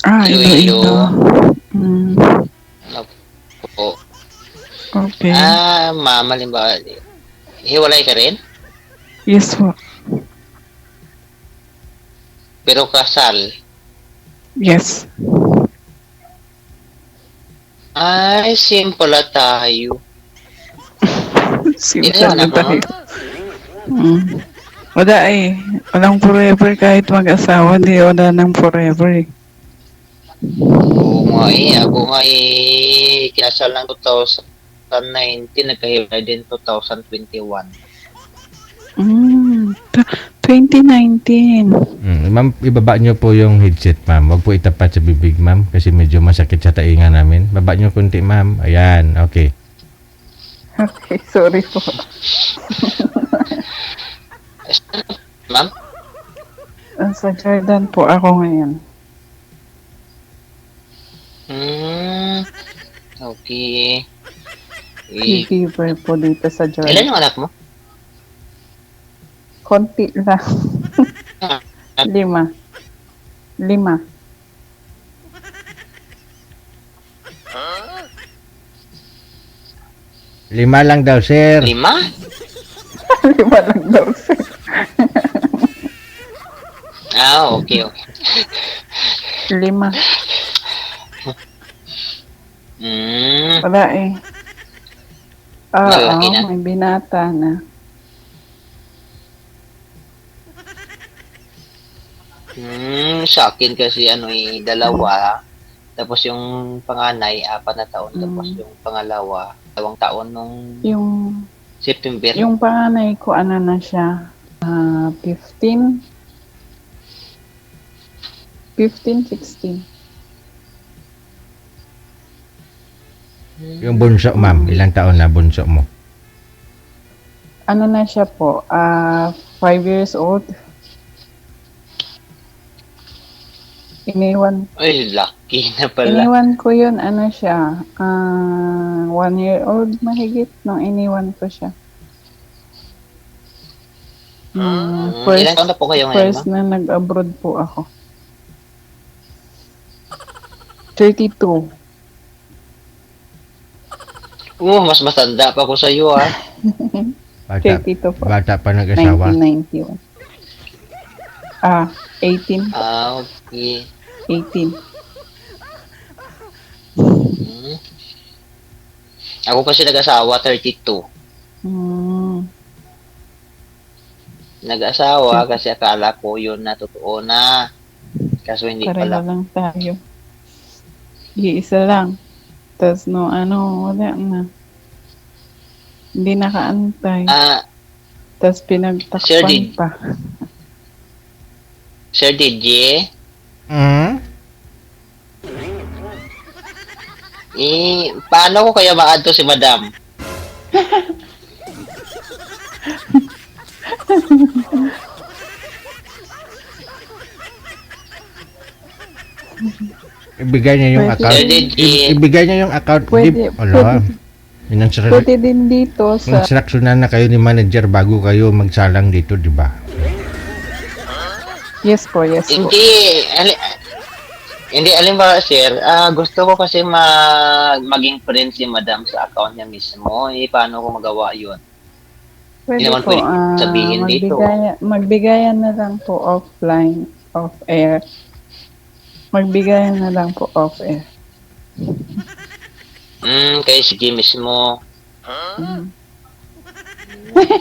Iloilo. Iloilo. Mm, Ano po? okay. Ma'am, halimbawa, hiwalay ka rin? Yes po. Pero kasal? Yes. Ay, simple na tayo. Ito Simple yung na anak mo tayo. nun? Mm. Wala eh. Walang forever kahit mag-asawa. Di wala nang forever eh. Oo nga eh. Ako nga eh, kinasal ng 2019, nagkahiwalay din 2021. 2019. Ma'am, ibaba nyo po yung headset, ma'am. Huwag po itapat sa bibig, ma'am. Kasi medyo masakit sa tainga namin. Baba nyo kunti, ma'am. Ayan, okay. Okay, sorry po. Ma'am? Sa Jordan po ako ngayon. Okay. Caregiver po dito sa Ilan Jordan. yung anak mo? Konti lang. 5. 5. Lima lang daw, sir. 5? 5 lang daw, sir. Okay, okay. 5. Wala eh. Malaki na? May binata na. Sa akin kasi ano eh, 2. Tapos yung panganay, 4 na taon. Tapos yung pangalawa, 2 taon nung Yung September. yung panganay ko ano na siya, 15, 16. Yung bunso, ma'am. Ilang taon na bunso mo? Ano na siya po, 5 years old. Ay, lucky na pala. Iniwan ko yun, ano siya, 1 year old mahigit nung iniwan ko siya. Ilang taon na po kayo ngayon, First ma'am? na nag-abroad po ako. 32. Mas matanda pa ako sa iyo, ah. Bata, 32 po. bata pa nag-asawa. 1991. 18. Okay. 18. Ako kasi nag-asawa, 32. Nag-asawa kasi akala ko yun na totoo na. Kaso hindi Pareho pala. lang tayo. Iisa lang. Tapos no, wala na. Hindi nakaantay. Tapos Sir, pinagtakpan pa. Sir DJ? Paano ko kaya ma-add to si Madam? Ibigay niya yung Pwede. account. Sir DJ? Ibigay niya yung account. Pwede, Ala. Pwede din dito sa... Instructionan na kayo ni manager bago kayo magsalang dito, di ba? Yes po, yes po. Hindi, alimbawa, sir, gusto ko kasi maging friend si Madam sa account niya mismo. Paano ko magawa yun? Pwede Hindi naman po, pwede sabihin dito. magbigayan na lang po offline, off-air. Magbigayan na lang po off-air. Kaya sige mismo.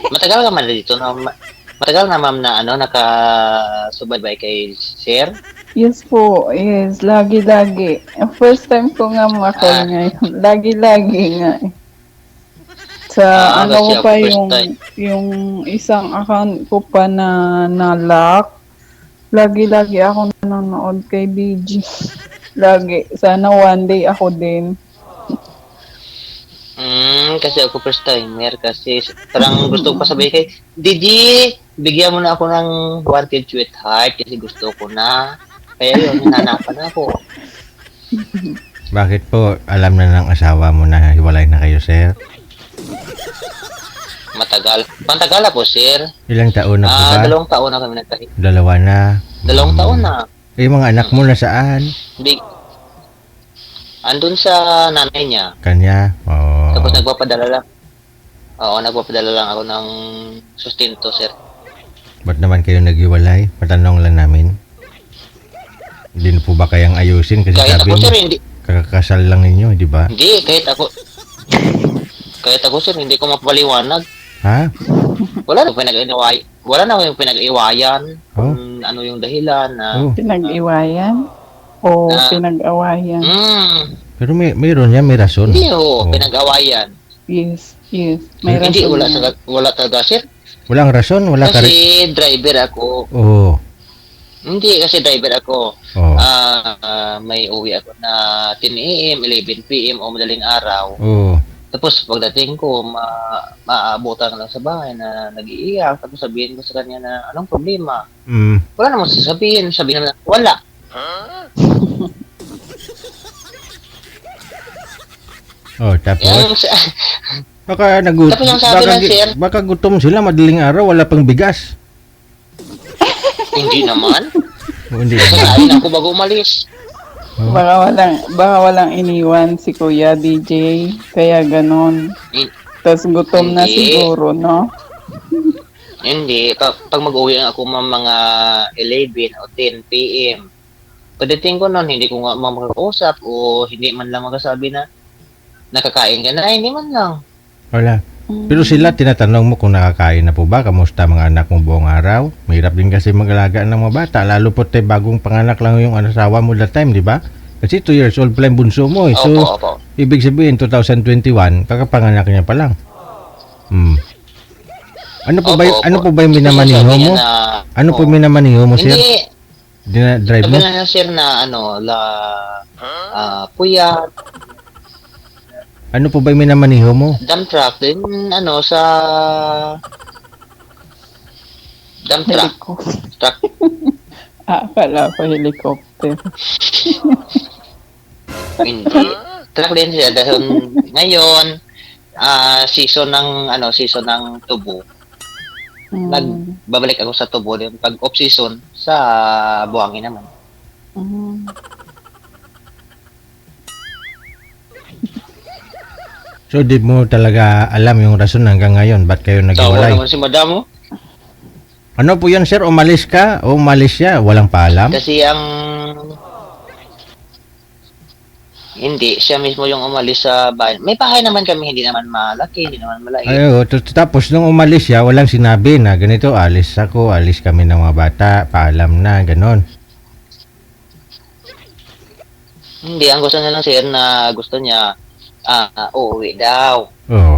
Matagal ka man dito, no? Matagal na, ma'am, na nakasubaybay kay sir? Yes po, yes. Lagi-lagi. First time ko nga makakol ngayon. Lagi-lagi nga eh. Sa ko pa yung isang account ko pa na lock. Lagi-lagi ako nanonood kay BG. Lagi. Sana one day ako din. Kasi ako first timer kasi parang gusto ko pa sabihin kay DJ, bigyan mo na ako ng wanted sweetheart kasi gusto ko na. Kaya yun, hinanapan ako. Bakit po alam na ng asawa mo na hiwalay na kayo, sir? Matagal. Pantagal na po, sir. Ilang taon na po ba? 2 taon na kami nagkahiwalay. 2 na. 2 taon na. Eh, mga anak mo nasaan? Hindi, andun sa nanay niya. Kanya? Oo. Tapos nagpapadala lang. Oo, nagpapadala lang ako ng sustento, sir. Ba't naman kayo naghiwalay? Patanong lang namin. Hindi na po ba kayang ayusin? Kasi Kahit sabi ako, mo, sir, hindi. kakakasal lang ninyo, di ba? Hindi, kahit ako, sir, hindi ko mapaliwanag. Ha? Wala na yung pinag-iwayan. Oh. Kung ano yung dahilan na... Oh. Pinag-iwayan? O Ah. pinag-awayan? Pero mayroon yan, may rason. Hindi Oh. ho, pinag-awayan. Yes. May Hindi, rason yan. wala talaga, sir. Walang rason? Wala ka rin? Kasi driver ako. Oo. Hindi, kasi driver ako. Oo. May uwi ako na 10 a.m., 11 p.m. o madaling araw. Oo. Tapos pagdating ko, maabutan lang sa bahay na nag-iiyak. Tapos sabihin ko sa kanya na, anong problema? Mm. Wala namang sasabihin. Sabihin naman, wala. Oh, tapos? Yung, Baka Tapos yung sabi ng sir- baka gutom sila madaling araw, wala pang bigas. hindi naman. O, hindi Kasi naman. kain ako bago umalis. Oh. Baka walang iniwan si Kuya DJ. Kaya ganon. Hin- Tapos gutom na Hindi. siguro, no? Hindi. Pag mag-uwi ako mga 11 o 10 p.m. Pagdating ko nun, hindi ko nga makakausap o hindi man lang magsasabi na nakakain ka na. Ay, hindi man lang. Wala. Pero sila, tinatanong mo kung nakakain na po ba? Kamusta mga anak mo buong araw? Mahirap din kasi mag-alaga ng mga bata. Lalo po bagong panganak lang yung asawa mo that time, di ba? Kasi 2 years old pa lang bunso mo. Eh. So, Opo. ibig sabihin, 2021, kakapanganak niya pa lang. Hmm. Ano po ba, Opo. ano po ba yung minamaniho Sabi niya mo? na, Ano po minamaniho mo, sir? Hindi. Dinadrive Sabi mo? na sir na puyat, Ano po ba yung minamaniho mo? dump truck, din sa dump truck. Truck. Akala ko helicopter. Hindi. Truck din siya dahil ngayon season ng tubo. Mm. Nagbabalik ako sa tubo din pag off season sa buhangin naman. Mm. So, di mo talaga alam yung rason hanggang ngayon. Ba't kayo Tawa naghiwalay? naman si madam mo. Ano po yan, sir? Umalis ka? O umalis siya? Walang paalam? Kasi hindi, siya mismo yung umalis sa bahay. May bahay naman kami, hindi naman malaki, hindi naman malaki. Ay, tapos nung umalis siya, walang sinabi na ganito, alis ako, alis kami ng mga bata, paalam na, ganon. Hindi, ang gusto niya lang sir na gusto niya, uuwi daw. Oo.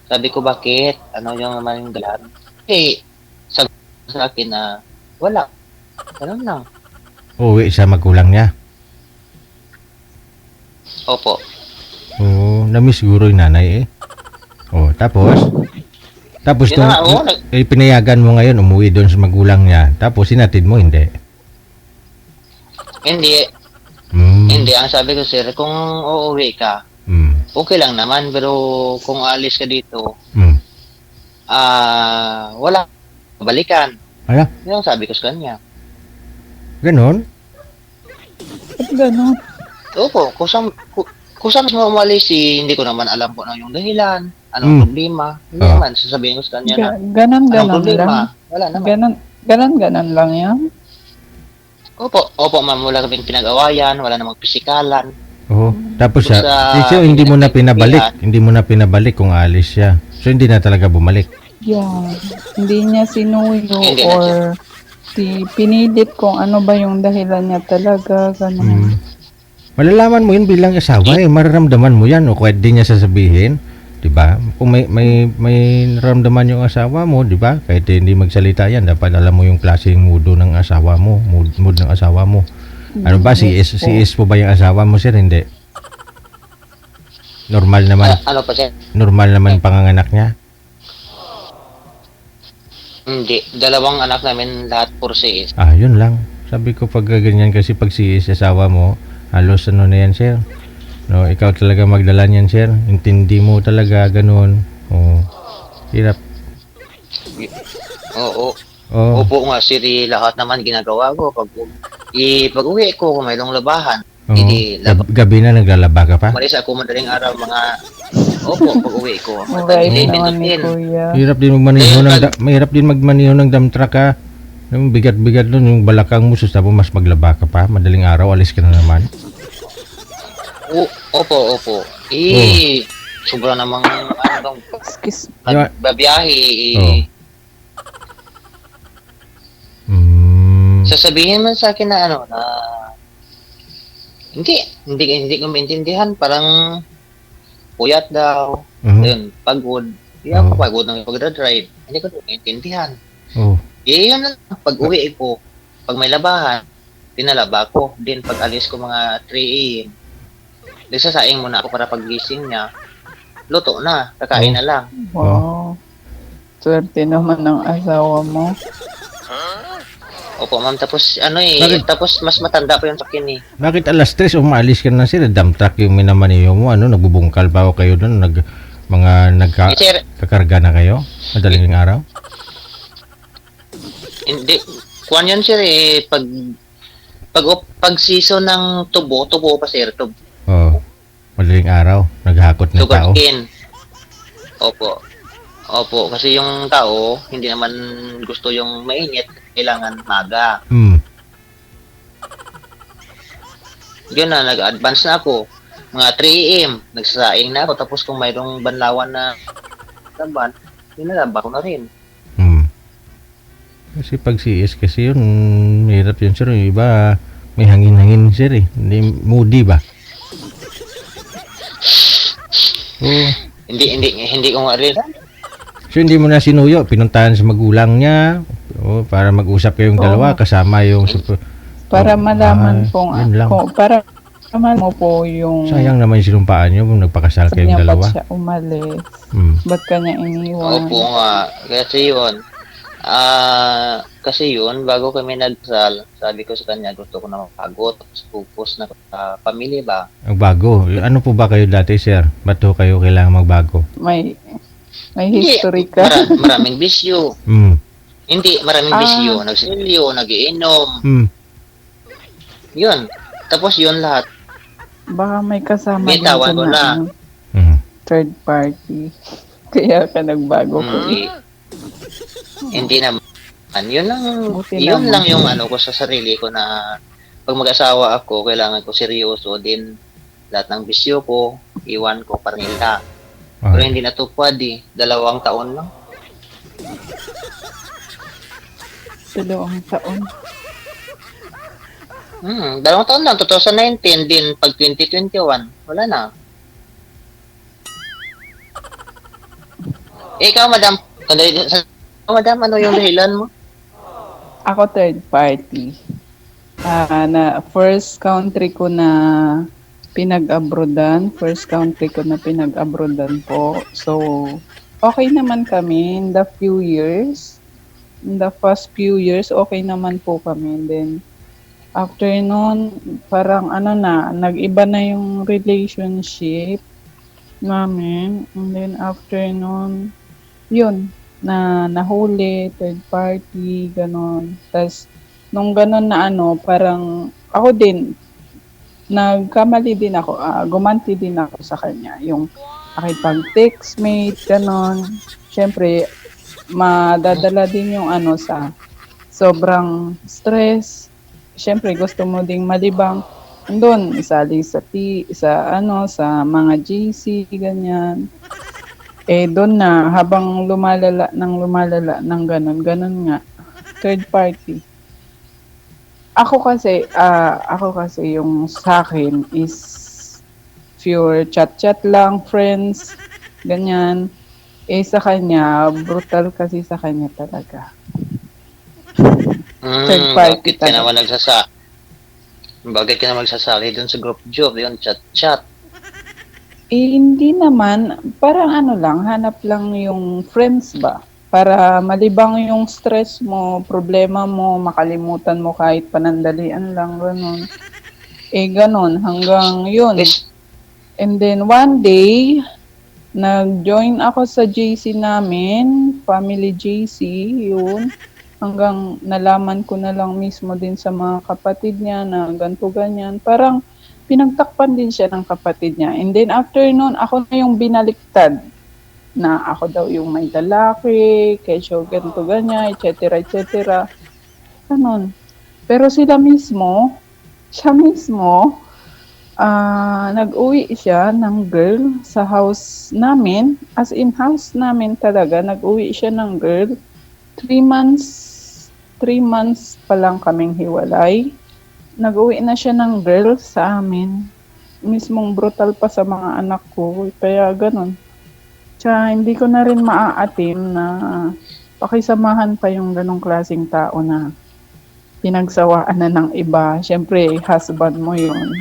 Sabi ko, bakit? Ano yung naman yung dalan? Eh, sabi sa akin na, wala. Ganun lang. Uwi sa magulang niya. Opo. Oo, namiss siguro yung nanay eh. Oo, tapos? Tapos Yun na nga, oo, pinayagan mo ngayon, umuwi doon sa magulang niya. Tapos sinatid mo, hindi. Hindi, Mm. hindi. Ang sabi ko, sir, kung uuwi ka, Mm. okay lang naman. Pero kung alis ka dito, Mm. wala. Balikan. Ala, Yun ang sabi ko sa kanya. ganon? Ba't ganon? Opo, kung saan mo umalis, hindi ko naman alam po na yung dahilan. Anong problema. Hindi Ah. naman, sasabihin ko sa kanya na, anong Ganon lang. problema. Wala naman. Ganon lang yan. Opo, ma'am, wala kaming pinag-awayan, wala namang pisikalan. Oo. Tapos siya, Sa- hindi mo na pinabalik. pinag- Hindi mo na pinabalik kung alis siya. So, hindi na talaga bumalik. Yeah. Hindi niya sinuyo Hindi na or pinilit kung ano ba yung dahilan niya talaga. Ganon. Mm. Malalaman mo yun bilang asawa eh. Mararamdaman mo yan o kahit di niya sasabihin. Diba? Kung may naramdaman yung asawa mo, diba? Kahit hindi magsalita yan, dapat alam mo yung klaseng mood ng asawa mo. Mood ng asawa mo. Ano ba? Si is po ba yung asawa mo, sir? Hindi. Normal naman. Ano pa, sir? Normal naman panganganak niya. Hindi. Dalawang anak namin lahat for is. Ah, yun lang. Sabi ko pag ganyan kasi pag si is asawa mo, halos ano na yan, sir. No, ikaw talaga magdala niyan, sir. Intindi mo talaga ganun. Oh. Hirap. Oo. Oh. Opo nga, sir, lahat naman ginagawa ko. Pag uwi ko, kung mayroong labahan, Oo. Hindi, Gabi na naglalaba ka pa? umalis ako madaling araw mga, opo, pag uwi ko. Mabait 11 to naman ni 10. Kuya. Mahirap din magmaniho ng dump truck ka. Yung bigat-bigat nun, yung balakang mo, tapos mas maglaba ka pa. Madaling araw, alis ka na naman. Opo. Sobra namang, Excuse. babiyahe. Oo. Sasabihin man sa akin na na hindi ko maintindihan, parang puyat daw, yun, pagod. Hindi ako pagod ng pagdadrive. Hindi ko maintindihan. Oh. Yun lang, pag uwi ko, pag may labahan, pinalaba ko. Then pag alis ko mga 3 a.m., nagsasaing muna ako para paggising niya, luto na, kakain na lang. Wow. Swerte naman ng asawa mo. Opo, ma'am. Tapos, Bakit? tapos mas matanda pa yun sa akin eh. Bakit alas 3 umalis ka na sila? Dump truck yung minamaniho mo, nagbubungkal pa o kayo doon? Sir, Kakarga na kayo? Madaling araw? hindi, kuwan yun sir eh, pag season ng tubo pa sir, Oo. Madaling araw, naghakot ng tao. sugarcane. Opo, kasi yung tao, hindi naman gusto yung mainit, kailangan maga. Yun na, nag-advance na ako. Mga 3 a.m., nagsasaing na ako. Tapos kung mayroong banlawan na laban, ninalaba ko na rin. Kasi pag CS kasi yun, hirap yun sir. Yung iba, may hangin-hangin sir eh. Hindi, moody ba? Oo. Hindi ko nga rin. So hindi mo na sinuyo, pinuntahan sa magulang niya para mag-usap kayong dalawa kasama yung Para malaman yun lang. para malaman mo po yung Sayang naman yung sinumpaan niyo kung nagpakasal sabi kayong niya, dalawa. ba't siya umalis? Mm. Ba't kanya iniwan? Opo nga. Kasi yun, bago kami nagsal, sabi ko sa kanya, gusto ko na magpagod. Tapos focus na sa pamilya ba? Ang bago. Ano po ba kayo dati sir? Ba't ho kayo kailangan magbago? May history ka. Maraming bisyo. Hindi, maraming bisyo. Nagsilyo, nagiinom. Yun. Tapos yun lahat. Baka may kasama din Bitawan ka ko na. third party. Kaya ka nagbago ko. Hindi naman. Yun Buti lang naman. yung ko sa sarili ko na pag mag-asawa ako, kailangan ko seryoso din. Lahat ng bisyo ko, iwan ko para nila. Pero hindi natupad eh. 2 taon lang. 2 taon. 2 taon lang. 2019 din. Pag 2021, wala na. Ikaw, madam. Madam, ano yung dahilan mo? Ako third party. Na first country ko na pinag-abroadan. Po. So, okay naman kami in the few years. In the first few years, okay naman po kami. And then, after nun, parang nag-iba na yung relationship namin. And then, after nun, yun, nahuli, third party, ganon. Tapos, nung ganon na parang, ako din, nagkamali din ako, gumanti din ako sa kanya. Yung akipag-textmate, ganon. Siyempre, madadala din yung sa sobrang stress. Siyempre, gusto mo ding malibang. Doon, isali sa sa mga GC, ganyan. Doon na, habang lumalala ng ganon nga. Third party. Ako kasi yung sa akin is pure chat-chat lang, friends, ganyan. Sa kanya, brutal kasi sa kanya talaga. Third party Bakit ka naman Bakit ka naman magsasali dun sa group job? Yun, chat-chat. Hindi naman. Parang lang, hanap lang yung friends ba? Para malibang yung stress mo, problema mo, makalimutan mo kahit panandalian lang, gano'n. Gano'n, hanggang yun. And then one day, nag-join ako sa JC namin, family JC, yun. Hanggang nalaman ko na lang mismo din sa mga kapatid niya na ganito ganyan. Parang pinagtakpan din siya ng kapatid niya. And then after nun, ako na yung binaliktad na ako daw yung may lalaki, kesyo ganito ganyan, etc. etc. Ganon. Pero siya mismo, nag-uwi siya ng girl sa house namin, as in house namin talaga, nag-uwi siya ng girl. 3 months pa lang kaming hiwalay. Nag-uwi na siya ng girl sa amin. Mismong brutal pa sa mga anak ko, kaya ganun. Tsaka hindi ko na rin maaatim na pakisamahan pa yung ganong klaseng tao na pinagsawaan na ng iba. Siyempre, husband mo yun,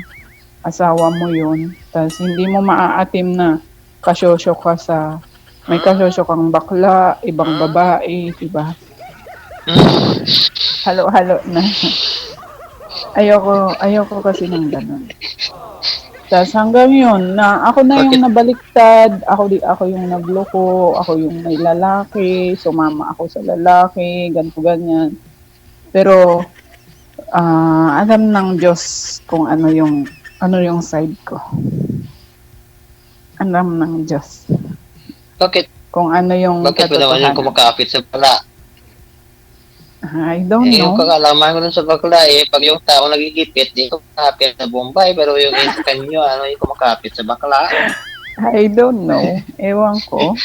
asawa mo yun, tapos hindi mo maaatim na kasyosyo ka may kasyosyo kang bakla, ibang babae, diba? Halo-halo na. Ayoko kasi ng ganun. Tapos hanggang yun, na ako na yung nabaliktad, ako yung nagloko, ako yung may lalaki, sumama ako sa lalaki, ganito ganyan. Pero alam ng Diyos kung ano yung side ko. Alam ng Diyos. Kung ano yung Bakit ba naman yung kumakapit sa bakla? I don't Yung know. kakalaman ko dun sa bakla pag yung tao nagigipit, di kumakapit sa Bombay, pero yung Espanyo, yung kumakapit sa bakla? I don't know. Ewan ko.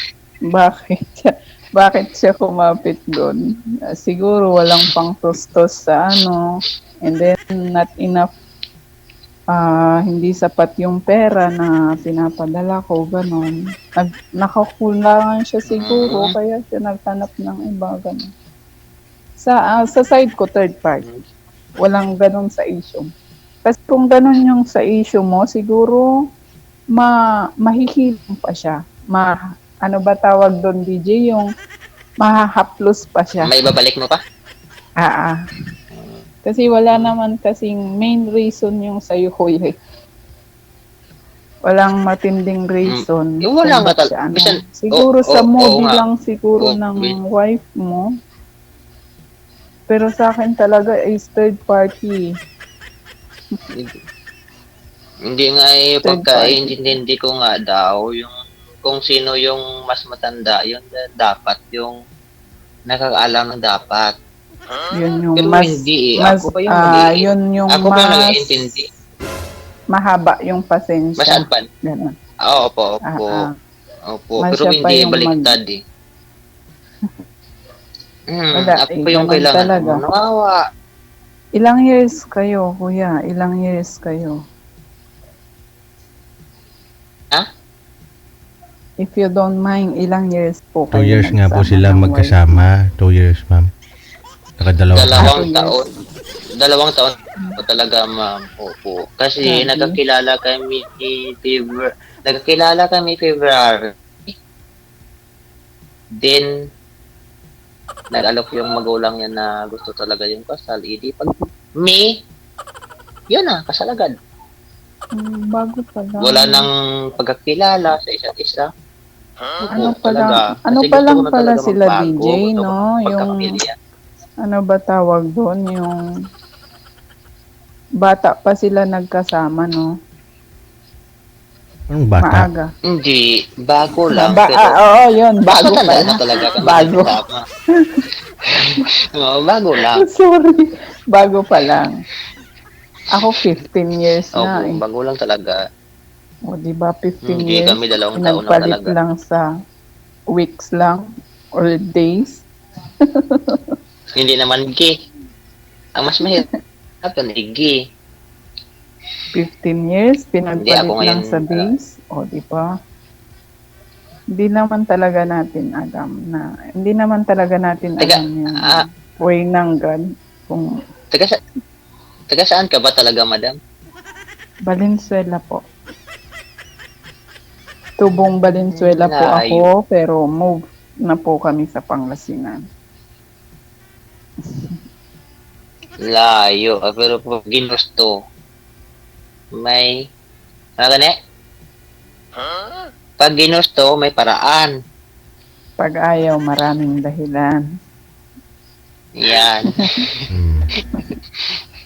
Bakit siya kumapit doon? Siguro walang pang tustos sa and then not enough, hindi sapat yung pera na pinapadala ko, ganon. Nakakulangan siya siguro, kaya siya nagtanap ng iba, ganon. Sa side ko, third party. Walang ganon sa issue. Kasi kung ganon yung sa issue mo, siguro mahihiling pa siya. Ano ba tawag doon, DJ? Yung mahahaplos pa siya. May babalik mo pa? Kasi wala naman kasing main reason yung sa'yo, kuya. Walang matinding reason. Wala nga siguro sa mood lang siguro ng wife mo. Pero sa akin talaga is third party. Hindi nga pagkaintindi ko nga daw yung kung sino yung mas matanda, yun dapat yung nakakaalam ng dapat. Yun yung pero mas, hindi ako ba yung yun yung ako mas ba nag-iintindi? Mahaba yung pasensya. Mas advan. Ganun. Opo. Pero hindi baliktad ako pa yung kailangan talaga. Nawawa. Ilang years kayo, kuya? Ilang years kayo? Ha? If you don't mind, ilang years po 2 years nga po sila magkasama. 2 years, ma'am. Dalawang taon po talaga, ma'am. Opo. Kasi nagkakilala kami February. Then nag-alok yung magulang yan na gusto talaga yung kasal. Pag May, yun kasal agad. Bago pa lang. Wala nang pagkakilala sa isa't isa. Ano pa lang pala sila, DJ, no? Yung, ano ba tawag doon? Yung bata pa sila nagkasama, no? Anong bata? Maaga. Hindi, bago lang. Oo, yun, bago pa lang. Talaga bago. Bago lang. Sorry, bago pa lang. Ako 15 years na. Bago lang talaga. O, diba 15 Hindi years? kami 2 taon lang talaga. Lang sa weeks lang or days. Hindi naman gay. Ang mas mahirap gay. 15 years, pinagpalit lang sa days. O, diba? Hindi naman talaga natin alam yung way ng God. Kung taga saan ka ba talaga, madam? Valenzuela po. Tubong Valenzuela po ako, pero move na po kami sa Pangasinan. Layo. Pero pag ginusto, may pag ginusto, may paraan. Pag ayaw, maraming dahilan. Yan.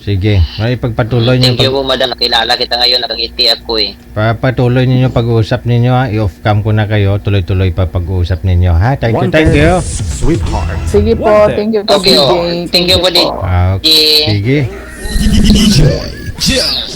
Sige, may pagpatuloy niyo Thank you po, madam. Nakilala kita ngayon. Nakangiti ako eh. patuloy niyo pag-uusap ninyo ha. I-off cam ko na kayo. Tuloy-tuloy pa pag-uusap ninyo ha. Thank you, thank you. Sweetheart. Sige po, thank you po, Okay, DJ. oh. Thank you po, DJ. Sige. Yeah. DJ Jones.